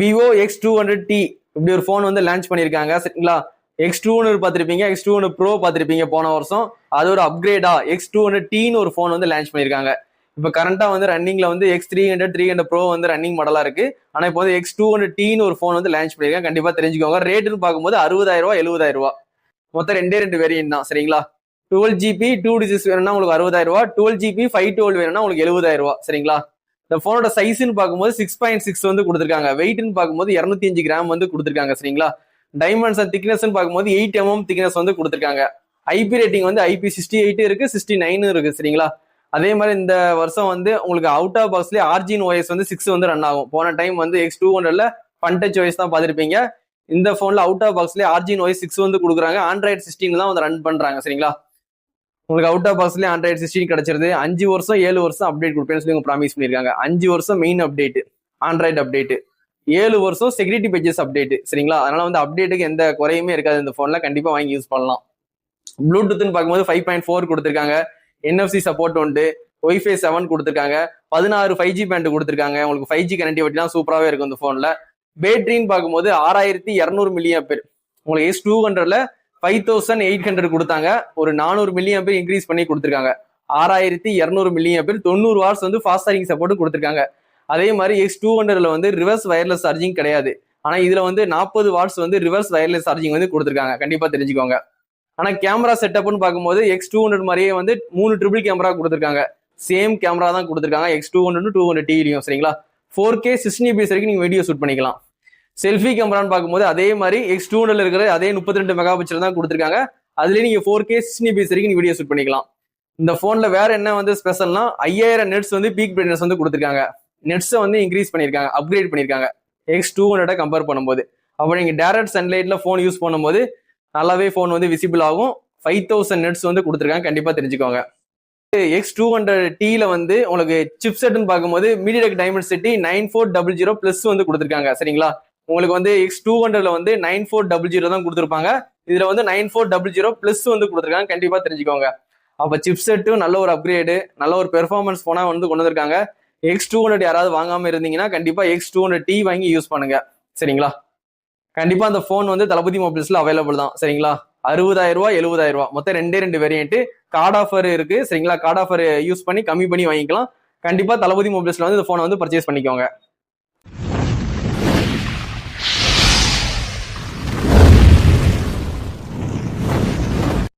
Vivo X200T இப்படி ஒரு phone வந்து லான்ச் பண்ணியிருக்காங்க சரிங்களா. X200 பார்த்திருப்பீங்க, X200 Pro பார்த்திருப்பீங்க போன வருஷம். அது ஒரு அப்கிரேடா X200Tன்னு ஒரு ஃபோன் வந்து லான்ச் பண்ணியிருக்காங்க. இப்போ கரண்டா வந்து ரன்னிங்ல வந்து X300 300 Pro வந்து ரன்னிங் மாடலா இருக்கு. ஆனா இப்போ வந்து X200Tன்னு ஒரு ஃபோன் வந்து லான்ச் பண்ணியிருக்காங்க. கண்டிப்பா தெரிஞ்சுக்கோங்க. ரேட்டுன்னு பார்க்கும்போது 60,000 70,000 மொத்தம் ரெண்டு வேரியன்ட் தான் சரிங்களா. 12GB 2 வேணும்னா உங்களுக்கு 60,000, 12GB 512 வேணும்னா உங்களுக்கு 70,000 சரிங்களா. இந்த போனோட சைஸ்ன்னு பார்க்கும்போது 6.6 வந்து கொடுத்துருக்காங்க. வெயிட்னு பார்க்கும்போது 205 கிராம் வந்து கொடுத்துருக்காங்க சரிங்களா. டைமண்ட்ஸ் அண்ட் திக்னஸ் பார்க்கும்போது 8 mm திக்னஸ் வந்து கொடுத்துருக்காங்க. ஐபி ரேட்டிங் வந்து IP68 இருக்கு, 69 இருக்கு சரிங்களா. அதே மாதிரி இந்த வருஷம் வந்து உங்களுக்கு அவுட் ஆஃப் பாக்ஸ்லேயே ஆர்ஜின் OS வந்து 6 வந்து ரன் ஆகும். போன டைம் வந்து X200ல ஃபன் டச் OS தான் பார்த்துருப்பீங்க. இந்த போன்ல அவுட் ஆஃப் பாக்ஸ்லேயே ஆர்ஜின் OS 6 வந்து கொடுக்குறாங்க. Android 16 தான் வந்து ரன் பண்றாங்க சரிங்களா. உங்களுக்கு அவுட் ஆஃப் பாக்ஸ்லேயே Android 16 கிடைச்சிருது. 5 வருஷம் 7 வருஷம் அப்டேட் கொடுப்பேன்னு சொல்லி ப்ராமிஸ் பண்ணியிருக்காங்க. 5 வருஷம் மெயின் அப்டேட் ஆண்ட்ராய்டு அப்டேட், 7 வருஷம் செக்யூரிட்டி பேஜஸ் அப்டேட் சரிங்களா. அதனால வந்து அப்டேட்டுக்கு எந்த குறையுமே இருக்காது. இந்த போன்ல கண்டிப்பா வாங்கி யூஸ் பண்ணலாம். ப்ளூடூத்னு பார்க்கும்போது 5.4 கொடுத்துருக்காங்க. NFC சப்போர்ட் உண்டு. Wi-Fi 7 கொடுத்துருக்காங்க. 16 5G பேண்ட் கொடுத்துருக்காங்க. உங்களுக்கு 5G கனெக்டிவிட்டிலாம் சூப்பராகவே இருக்கும் இந்த போன்ல. பேட்டரின்னு பார்க்கும்போது 6200 mAh. உங்களுக்கு X200ல 5800 கொடுத்தாங்க. ஒரு 400 mAh இன்க்ரீஸ் பண்ணி கொடுத்துருக்காங்க. 6200 mAh, 90 வாட்ஸ் வந்து ஃபாஸ்ட் சார்ஜிங் சப்போர்ட் கொடுத்துருக்காங்க. அதே மாதிரி X200ல வந்து ரிவர்ஸ் வயர்லெஸ் சார்ஜிங் கிடையாது. ஆனா இதுல வந்து 40 வாட்ஸ் வந்து ரிவர்ஸ் வயர்லெஸ் சார்ஜிங் வந்து கொடுத்துருக்காங்க. கண்டிப்பா தெரிஞ்சுக்கோங்க. ஆனா கேமரா செட்டப்னு பார்க்கும்போது X200 மாதிரியே வந்து 3 ட்ரிபிள் கேமரா கொடுத்துருக்காங்க. சேம் கேமரா தான் கொடுத்துருக்காங்க X200 200Tலையும் சரிங்களா. 4K 60 fps வரைக்கும் நீங்க வீடியோ ஷூட் பண்ணிக்கலாம். செல்ஃபி கேமரான்னு பார்க்கும்போது அதே மாதிரி X200ல இருக்கிற அதே 32 மெகா பிக்சல் தான் கொடுத்துருக்காங்க. அதுலயே நீங்க 4K 60 fps வரைக்கும் நீங்க வீடியோ ஷூட் பண்ணிக்கலாம். இந்த போன்ல வேற என்ன வந்து ஸ்பெஷல்னா 5000 நெட்ஸ் வந்து பீக் பிரைட்னஸ் வந்து கொடுத்துருக்காங்க. நெட்ஸை வந்து இன்க்ரீஸ் பண்ணியிருக்காங்க, அப்கிரேட் பண்ணியிருக்காங்க X200 கம்பேர் பண்ணும்போது. அப்போ நீங்க டைரக்ட் சன்லைட்ல போன் யூஸ் பண்ணும்போது நல்லாவே போன் வந்து விசிபிள் ஆகும். 5000 நெட்ஸ் வந்து கொடுத்துருக்காங்க. கண்டிப்பா தெரிஞ்சுக்கோங்க. X200Tல வந்து உங்களுக்கு சிப் செட்னு பார்க்கும்போது MediaTek Dimensity 9400 Plus வந்து கொடுத்துருக்காங்க சரிங்களா. உங்களுக்கு வந்து X200ல வந்து 9400 தான் கொடுத்துருப்பாங்க. இதுல வந்து 9400 Plus வந்து கொடுத்துருக்காங்க. கண்டிப்பா தெரிஞ்சுக்கோங்க. அப்ப சிப் செட்டும் நல்ல ஒரு அப்கிரேடு, நல்ல ஒரு பெர்ஃபார்மன்ஸ் போனா வந்து கொண்டு வந்திருக்காங்க. X200 யாராவது வாங்காம இருந்தீங்கன்னா கண்டிப்பா X200T வாங்கி யூஸ் பண்ணுங்க சரிங்களா. கண்டிப்பா அந்த போன் வந்து தளபதி மொபைல்ஸ்ல அவைலபிள் தான் சரிங்களா. 60,000 70,000 மொத்தம் ரெண்டு வேரியன்ட். கார்டு ஆஃபர் இருக்கு சரிங்களா. கார்டு ஆஃபர் யூஸ் பண்ணி கம்மி பண்ணி வாங்கிக்கலாம். கண்டிப்பா தளபதி மொபைல்ஸ்ல வந்து இந்த போனை வந்து பர்ச்சேஸ் பண்ணிக்கோங்க.